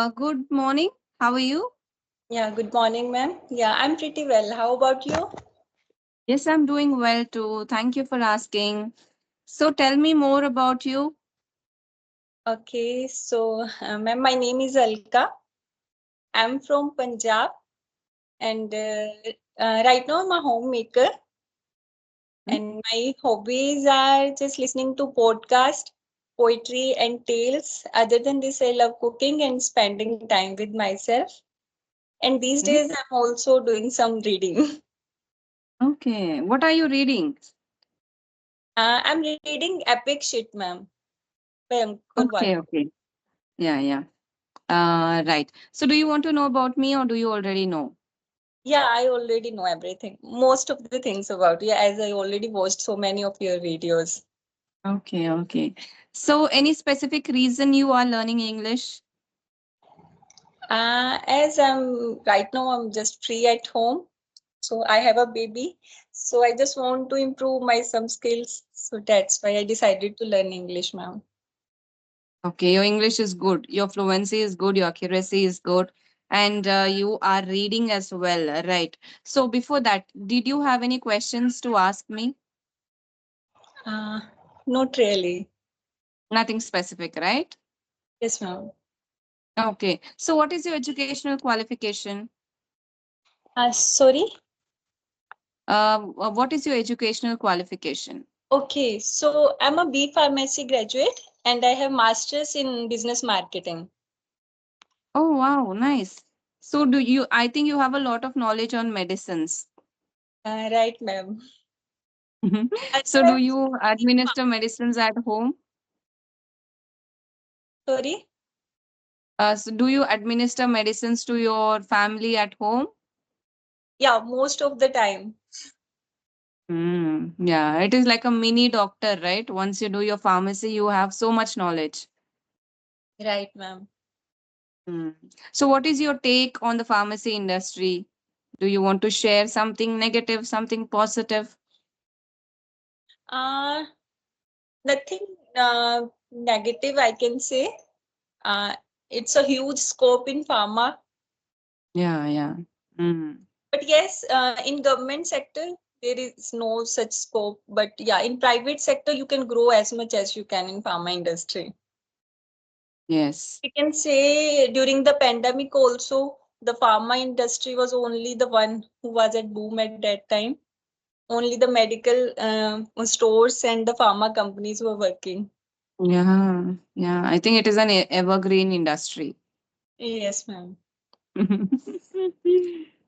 Good morning. How are you? Yeah, good morning, ma'am. Yeah, I'm pretty well. How about you? Yes, I'm doing well too. Thank you for asking. So tell me more about you. Okay, so, ma'am, my name is Alka. I'm from Punjab, and right now I'm a homemaker. Hmm? And my hobbies are just listening to podcast, poetry, and tales. Other than this, I love cooking and spending time with myself. And these Okay. days, I'm also doing some reading. Okay. What are you reading? I'm reading Epic Shit, ma'am, by Ankur Wat. Okay, okay. Yeah, yeah. Right. So do you want to know about me or do you already know? Yeah, I already know everything. Most of the things about you, as I already watched so many of your videos. Okay, okay. So any specific reason you are learning English? As I'm right now, I'm just free at home. So I have a baby. So I just want to improve my some skills. So that's why I decided to learn English, ma'am. Okay, your English is good. Your fluency is good. Your accuracy is good. And you are reading as well, right? So before that, did you have any questions to ask me? Uh, Not really. Nothing specific, right? Yes, ma'am. Okay. So what is your educational qualification? Sorry. What is your educational qualification? Okay, so I'm a B Pharmacy graduate and I have masters in business marketing. Oh, wow, nice. So I think you have a lot of knowledge on medicines. Right, ma'am. So do Otherwise, you administer medicines at home? sorry. So do you administer medicines to your family at home? Yeah, most of the time. Yeah, it is like a mini doctor, right? Once you do your pharmacy, you have so much knowledge. Right, ma'am. Mm. So, what is your take on the pharmacy industry? Do you want to share something negative, something positive? Uh, Nothing negative I can say. Uh, it's a huge scope in pharma. Yeah, yeah. Mm. But yes, in government sector, there is no such scope. But yeah, in private sector, you can grow as much as you can in pharma industry. Yes. We can say during the pandemic also, the pharma industry was only the one who was at boom at that time. Only the medical stores and the pharma companies were working. Yeah, yeah. I think it is an evergreen industry. Yes, ma'am.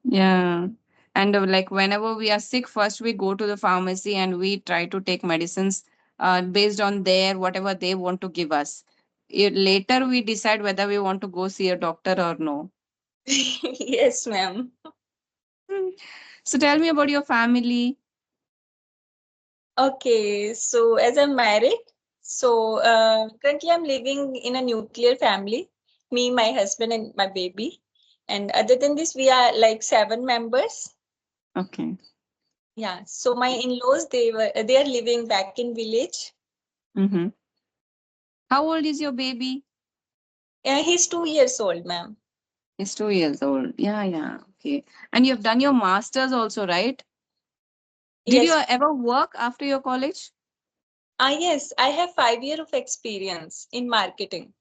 Yeah. And like whenever we are sick, first we go to the pharmacy and we try to take medicines based on their whatever they want to give us. Later we decide whether we want to go see a doctor or no. Yes, ma'am. So tell me about your family. Okay, so as I'm married, so currently I'm living in a nuclear family, me, my husband, and my baby. And other than this, we are like 7 members. Okay. Yeah. So my in-laws, they are living back in village. Mm-hmm. How old is your baby? He's 2 years old, ma'am. He's 2 years old. Yeah, yeah. Okay. And you have done your master's also, right? Did you Yes. ever work after your college? Yes, I have 5 years of experience in marketing.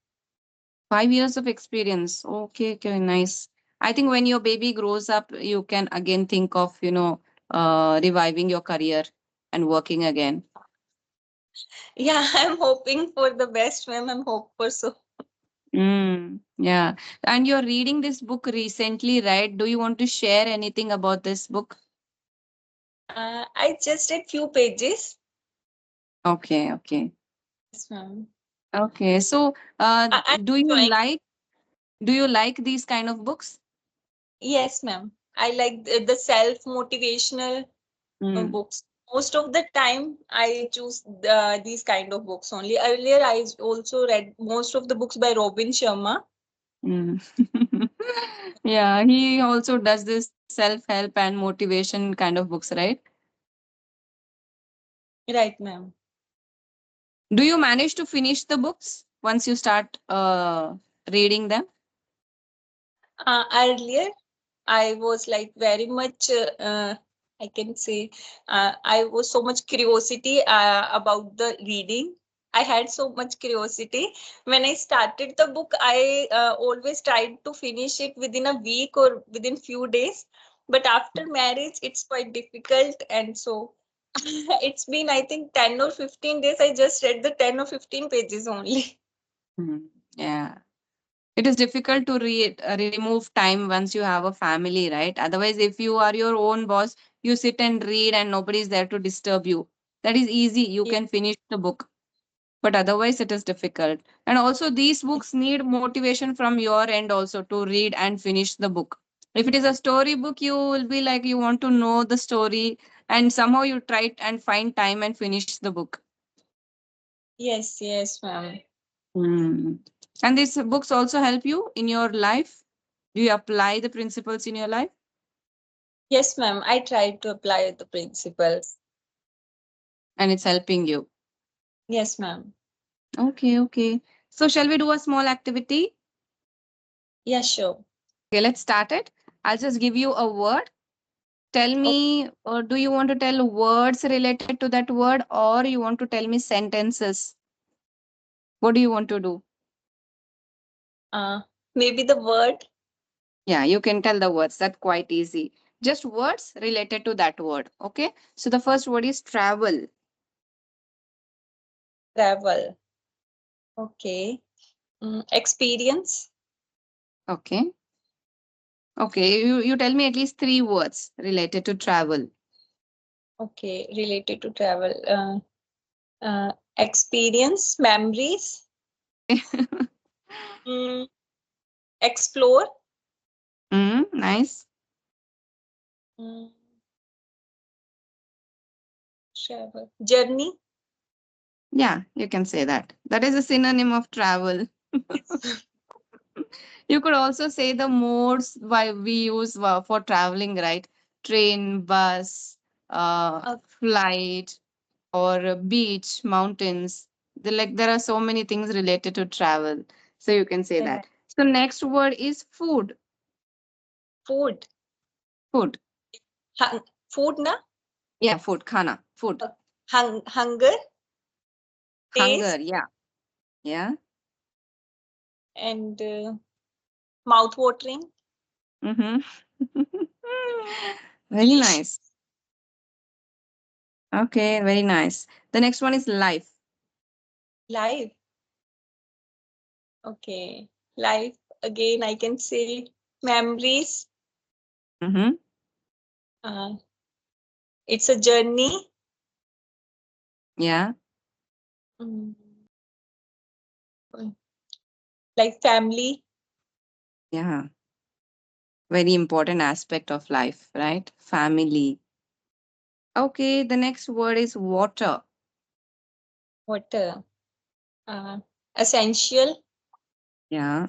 5 years of experience. Okay, okay, nice. I think when your baby grows up, you can again think of, reviving your career and working again. Yeah, I'm hoping for the best, ma'am. I'm hope for so. Yeah. And you're reading this book recently, right? Do you want to share anything about this book? I just read few pages. Okay, okay. Yes, ma'am. Okay. So, I'm do you enjoying. like these kind of books? Yes, ma'am. I like the self-motivational Mm. books. Most of the time, I choose these kind of books only. Earlier, I also read most of the books by Robin Sharma. Mm. Yeah, he also does this self-help and motivation kind of books, right? Right, ma'am. Do you manage to finish the books once you start reading them? Earlier, I was like very much, I can say, I was so much curiosity about the reading. I had so much curiosity. When I started the book, I always tried to finish it within a week or within few days. But after marriage, it's quite difficult. And so it's been, I think, 10 or 15 days. I just read the 10 or 15 pages only. Mhm. Yeah. It is difficult to remove time once you have a family, right? Otherwise, if you are your own boss, you sit and read and nobody is there to disturb you. That is easy. You Yeah. can finish the book. But otherwise, it is difficult. And also, these books need motivation from your end also to read and finish the book. If it is a story book, you will be like you want to know the story, and somehow you try and find time and finish the book. Yes, yes, ma'am. Hmm. And these books also help you in your life. Do you apply the principles in your life? Yes, ma'am. I tried to apply the principles. And it's helping you. Yes, ma'am. Okay, okay. So, shall we do a small activity? Yeah, sure. Okay, let's start it. I'll just give you a word. Tell Okay. me, or do you want to tell words related to that word, or you want to tell me sentences? What do you want to do? Uh, Maybe the word Yeah, you can tell the words. That's quite easy. Just words related to that word. Okay. So, the first word is travel. travel. Okay. Experience. Okay. Okay. You tell me at least three words related to travel. Okay. Related to travel. Experience. Memories. Mm, Explore. Nice. Mm, Travel. Journey. Yeah, you can say that. That is a synonym of travel. You could also say the modes why we use for traveling, right? Train, bus, flight, or beach, mountains. There are so many things related to travel. So you can say Okay. that. So next word is food. Food. Food. Food na. Yeah, food, khana, food. Hunger. Hunger, Taste. yeah. Yeah. And mouth watering. Mm-hmm. Very Delicious. nice. Okay, very nice. The next one is life. Life. Okay. Life. Again, I can say memories. Mm-hmm. Uh, it's a journey. Yeah. Mm, like family. Yeah. Very important aspect of life, right? Family. Okay, the next word is water. What uh, essential. Yeah.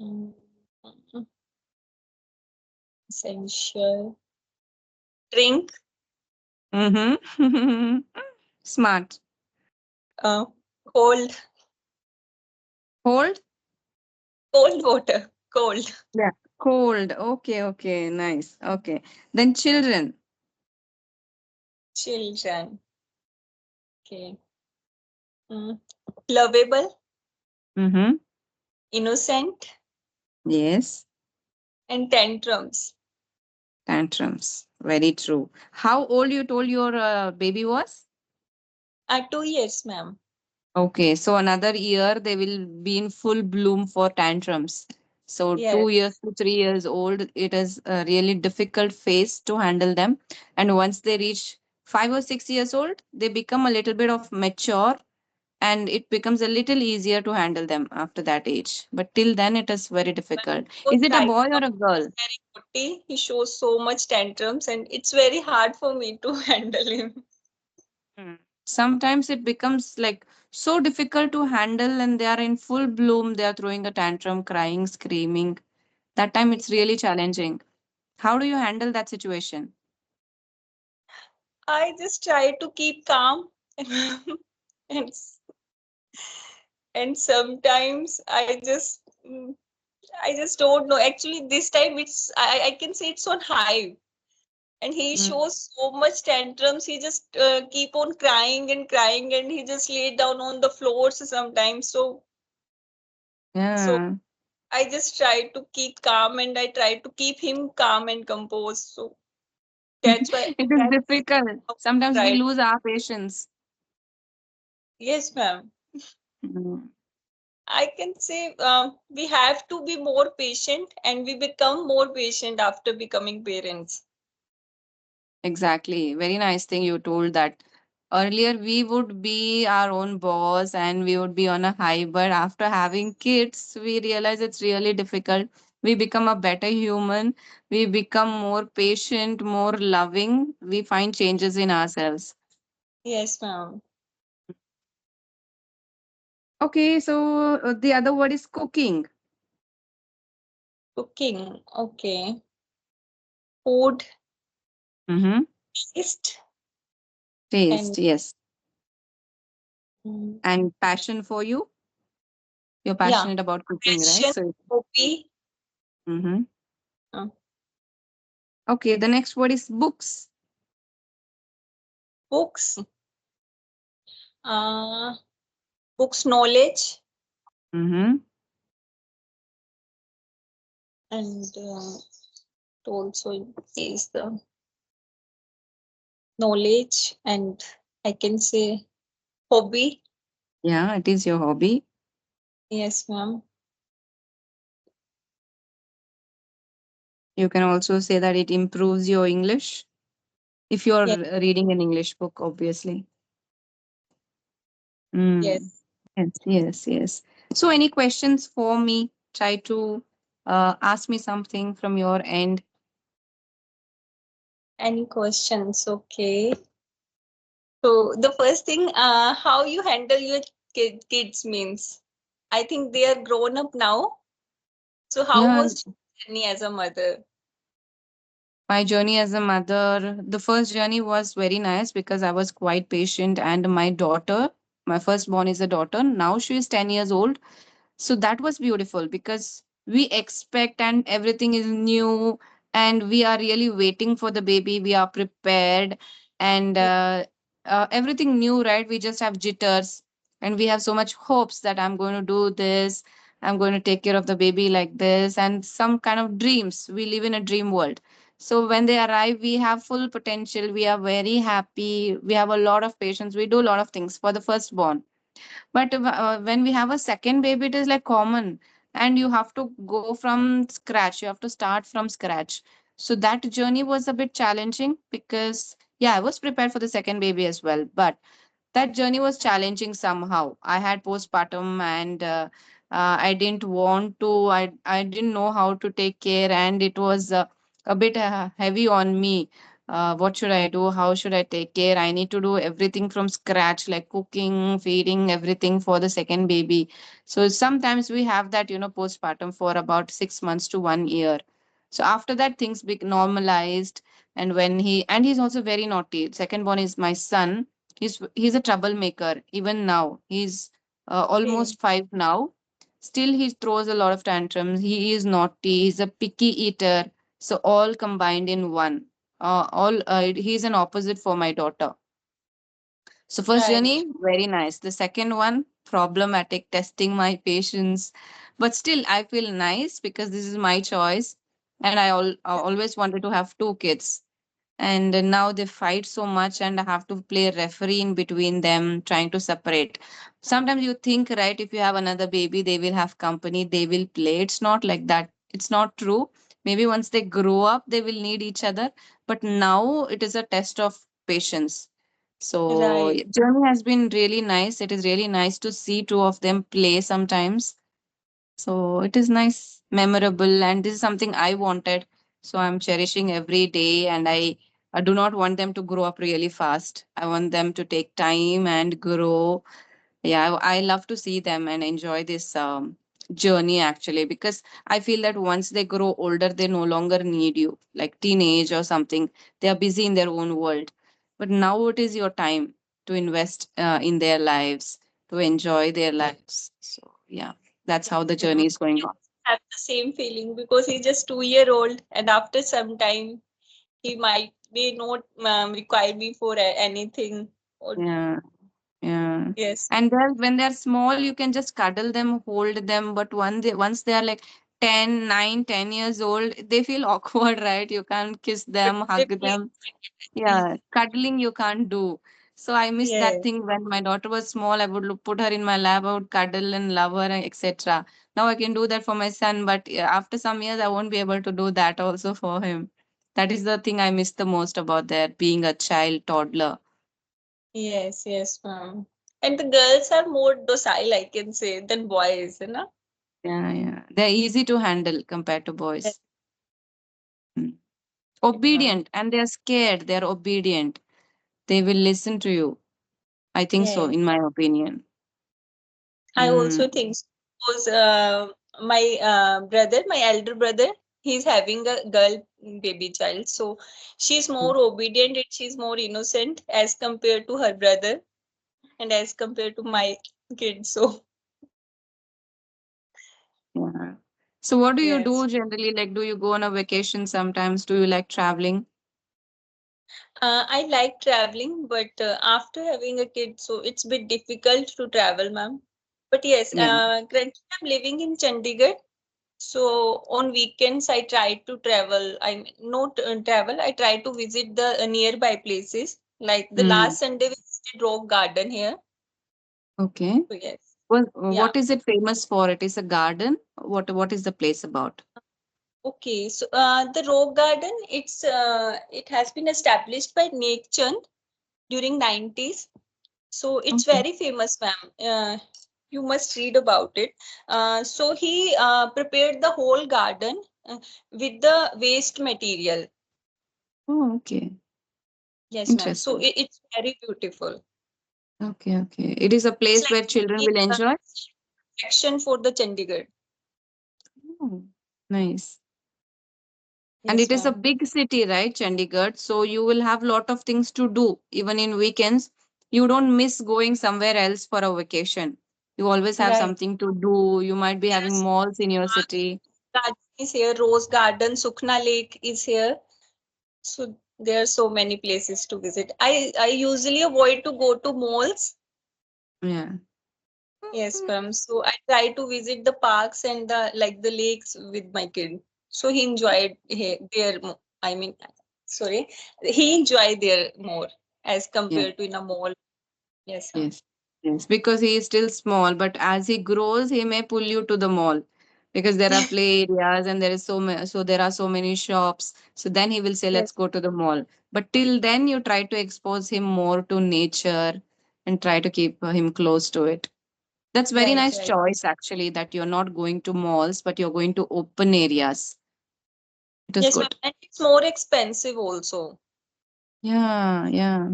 Mm, Essential. Drink. Mm-hmm. Smart. uh, Cold. Cold? Cold water. Cold. Yeah. Cold. Okay, okay, nice. Okay. Then children. Children. Okay. Mm, Lovable. Mm-hmm. Innocent. Yes. And tantrums. Tantrums. Very true. How old you told your baby was? 2 years, ma'am. Okay, so another year they will be in full bloom for tantrums. So Yes. 2 years to 3 years old, it is a really difficult phase to handle them. And once they reach 5 or 6 years old, they become a little bit of mature and it becomes a little easier to handle them after that age. But till then, it is very difficult. Because Is it a right boy now or a girl? he's very naughty. He shows so much tantrums, and it's very hard for me to handle him. Mm. Sometimes it becomes like so difficult to handle and they are in full bloom. They are throwing a tantrum, crying, screaming. That time it's really challenging. How do you handle that situation? I just try to keep calm, and and sometimes I just I just don't know. Actually, this time I can say it's on high, and he Mm. shows so much tantrums. He just keep on crying and crying, and he just lay down on the floors sometimes. So Yeah. I just try to keep calm, and I try to keep him calm and composed. So that's why It is difficult. Sometimes we right. lose our patience. Yes, ma'am. Mm. I can say we have to be more patient, and we become more patient after becoming parents. Exactly. Very nice thing you told that. Earlier, we would be our own boss and we would be on a high, but after having kids, we realize it's really difficult. We become a better human. We become more patient, more loving. We find changes in ourselves. Yes, ma'am. Okay, so the other word is cooking. Cooking. Okay. Food, Mm-hmm. taste, and Taste, yes. mm, And passion for you. You're yeah, passionate about cooking, right? passion, So, hobby, mm-hmm. uh, Okay, the next word is books. books, uh, books, knowledge, Mm-hmm. and also is the knowledge, and I can say hobby. Yeah, it is your hobby. Yes, ma'am. You can also say that it improves your English if you're Yes, reading an English book, obviously. yes. Mm. Yes, yes, yes. So, any questions for me? Try to ask me something from your end. Any questions? Okay. So the first thing, how you handle your kids means. I think they are grown up now. So how Yeah, was your journey as a mother? my journey as a mother, the first journey was very nice because I was quite patient, and my daughter, my firstborn is a daughter. Now she is 10 years old. So that was beautiful because we expect and everything is new, and we are really waiting for the baby. We are prepared, and Yeah, everything new, right? We just have jitters, and we have so much hopes that I'm going to do this. I'm going to take care of the baby like this, and some kind of dreams. We live in a dream world. So when they arrive, we have full potential. We are very happy. We have a lot of patience. We do a lot of things for the firstborn, but when we have a second baby, it is like common, and you have to go from scratch. You have to start from scratch. So that journey was a bit challenging because, yeah, I was prepared for the second baby as well. But that journey was challenging somehow. I had postpartum, and I didn't want to, I didn't know how to take care, and it was a bit heavy on me. What should I do? How should I take care? I need to do everything from scratch, like cooking, feeding, everything for the second baby. So sometimes we have that, postpartum for about 6 months to 1 year. So after that, things be normalized. And he's also very naughty. Second born is my son. He's a troublemaker even now. He's okay. almost 5 now. Still, he throws a lot of tantrums. He is naughty. He's a picky eater. So all combined in one. All He's an opposite for my daughter. So first Right, journey, very nice. The second one, problematic, testing my patience. But still, I feel nice because this is my choice, and I always wanted to have two kids, and now they fight so much, and I have to play referee in between them, trying to separate. Sometimes you think, right, if you have another baby, they will have company, they will play. It's not like that. It's not true. Maybe once they grow up, they will need each other, but now it is a test of patience. So right. journey has been really nice. It is really nice to see two of them play sometimes. So it is nice, memorable, and this is something I wanted. So I'm cherishing every day, and I do not want them to grow up really fast. I want them to take time and grow. Yeah, I love to see them and enjoy this journey actually, because I feel that once they grow older, they no longer need you, like teenage or something. They are busy in their own world. But now it is your time to invest in their lives, to enjoy their lives. So, yeah, that's how the Right. journey is going on. have the same feeling because he's just 2 year old, and after some time he might be not require me for anything. Or Yeah. Yeah. yes, And then when they're small, you can just cuddle them, hold them. But once they are like 10, 9, 10 years old, they feel awkward, right? You can't kiss but them, they hug feel them. Yeah, cuddling you can't do. So I miss that yes, thing when my daughter was small. I would put her in my lap, I would cuddle and love her, etc. Now I can do that for my son, but after some years, I won't be able to do that also for him. That is the thing I miss the most about that being a child toddler. yes, ma'am. And the girls are more docile, I can say, than boys, you know. Yeah, yeah. They're easy to handle compared to Yes, boys. Mm. right, ma'am. Obedient, and they're scared. They're obedient. They will listen to you. I think so, Yes, in my opinion. I Mm. also think so. Because my brother, my elder brother, he's having a girl baby child. So she's more obedient and she's more innocent as compared to her brother and as compared to my kid. So Yeah. So what do you yes. do generally? Like, do you go on a vacation sometimes? Do you like traveling? I like traveling, but after having a kid, so it's a bit difficult to travel, ma'am. But yes, Yeah. currently I'm living in Chandigarh. So on weekends, I try to travel. I mean, not travel. I try to visit the nearby places. Like the Mm. last Sunday, we visited Rock Garden here. Okay. So yes, yeah. What is it famous for? It is a garden. What is the place about? Okay, so the Rock Garden, it has been established by Nek Chand during 90s. So it's Okay. very famous, ma'am. You must read about it. So he prepared the whole garden with the waste material. Oh, okay. Yes, ma'am. So Interesting. it's very beautiful. Okay, okay. It is a It's place like where children the will enjoy. section for the Chandigarh. Oh, nice. And Yes, it is a ma'am. big city, right, Chandigarh? So you will have lot of things to do. Even in weekends, you don't miss going somewhere else for a vacation. You always have Right. something to do. You might be having There's malls in your city. garden is here, Rose Garden, Sukhna Lake is here. So there are so many places to visit. I usually avoid to go to malls. Yeah. Yes, ma'am. So I try to visit the parks and the like the lakes with my kid. So he enjoyed there. I mean, sorry, he enjoyed there more as Yeah. compared to in a mall. Yes, ma'am. Yes. Yes. Because he is still small, but as he grows, he may pull you to the mall because there are play areas and there is so there are so many shops. So then he will say, Yes, let's go to the mall. But till then, you try to expose him more to nature and try to keep him close to it. That's very right, nice right. choice actually that you're not going to malls, but you're going to open areas. It is Yes, ma'am. good. And it's more expensive also. Yeah, yeah.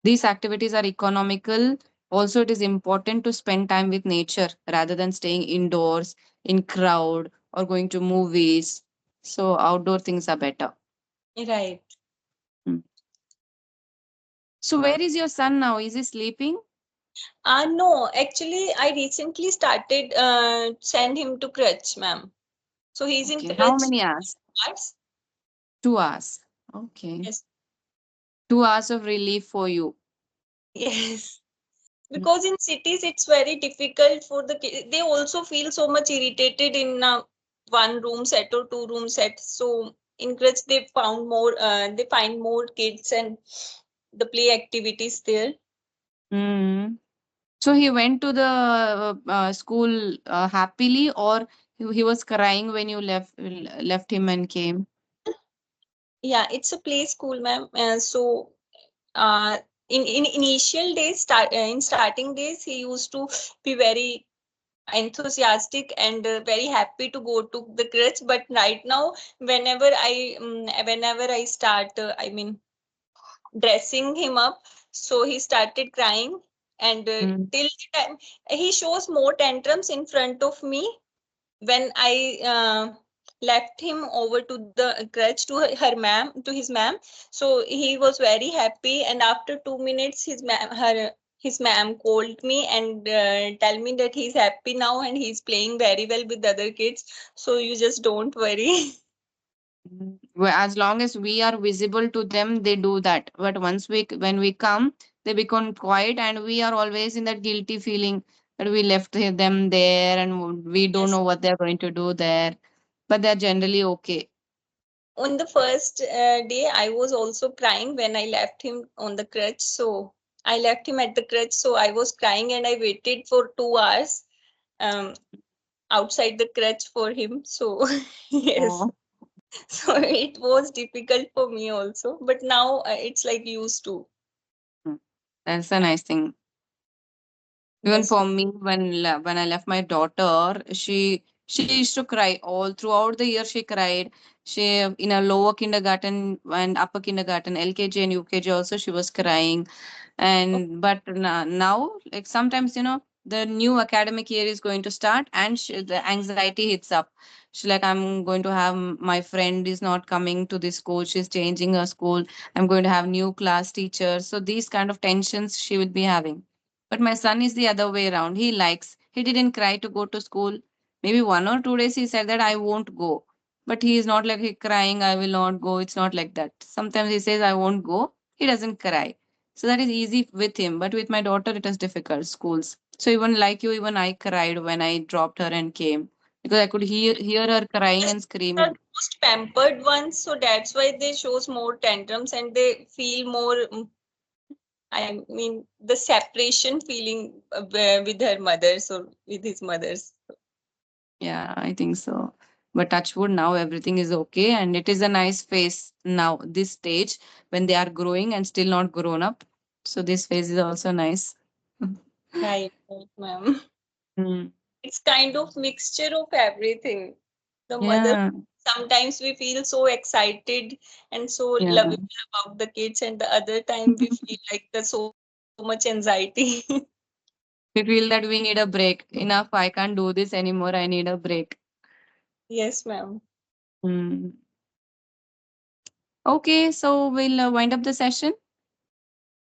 These activities are economical. Also, it is important to spend time with nature rather than staying indoors in crowd or going to movies. So outdoor things are better. Right. Mm. So where is your son now? Is he sleeping? No, actually, I recently started send him to crutch, ma'am. So he's in Okay. How crutch many hours? hours. 2 hours. Okay. Yes, 2 hours of relief for you. yes. Mm. Because in cities it's very difficult for the kids. They also feel so much irritated in one room set or two room set. So in crutch they find more kids and the play activities there. Mm. So he went to the school happily, or he was crying when you left him and came? Yeah, it's a play school, ma'am. So uh, in initial days, in starting days, he used to be very enthusiastic and very happy to go to the crutch. But right now, whenever I start, I mean, dressing him up, so he started crying, and Mm. till the time he shows more tantrums in front of me when I left him over to the crutch to his ma'am. So he was very happy, and after 2 minutes, his ma'am, her his ma'am called me and tell me that he's happy now and he's playing very well with the other kids. So you just don't worry. As long as we are visible to them, they do that. But once when we come, they become quiet, and we are always in that guilty feeling that we left them there, and we don't Yes. know what they're going to do there. But they're generally okay. On the first day, I was also crying when I left him on the crutch. So I left him at the crutch. So I was crying and I waited for 2 hours um, outside the crutch for him. So yes, Oh, so it was difficult for me also. But now it's like used to. mm. That's a nice thing. Even Yes, for me, when I left my daughter, she used to cry all throughout the year. She cried. She in a lower kindergarten and upper kindergarten, LKG and UKG also she was crying. And but now, like sometimes the new academic year is going to start, and the anxiety hits up. She's like, I'm going to have my friend is not coming to this school. She's changing her school. I'm going to have new class teachers. So these kind of tensions she will be having. But my son is the other way around. He didn't cry to go to school. Maybe 1 or 2 days he said that I won't go. But he is not like he crying, I will not go. It's not like that. Sometimes he says, I won't go. He doesn't cry. So that is easy with him. But with my daughter, it is difficult, schools. So even like you, even I cried when I dropped her and came because I could hear her crying yes, and they are screaming. the most pampered ones. So that's why they shows more tantrums and they feel more. I mean, the separation feeling with her mothers or with his mothers. Yeah, I think so. But touch wood, now everything is okay, and it is a nice phase now, this stage when they are growing and still not grown up. So this phase is also nice. Right, right, ma'am. Mm. It's kind of mixture of everything. The mother, Yeah, sometimes we feel so excited and so yeah. lovable about the kids, and the other time we feel like there's so much anxiety. We feel that we need a break. Enough, I can't do this anymore. I need a break. Yes, ma'am. Mm. Okay, so we'll wind up the session.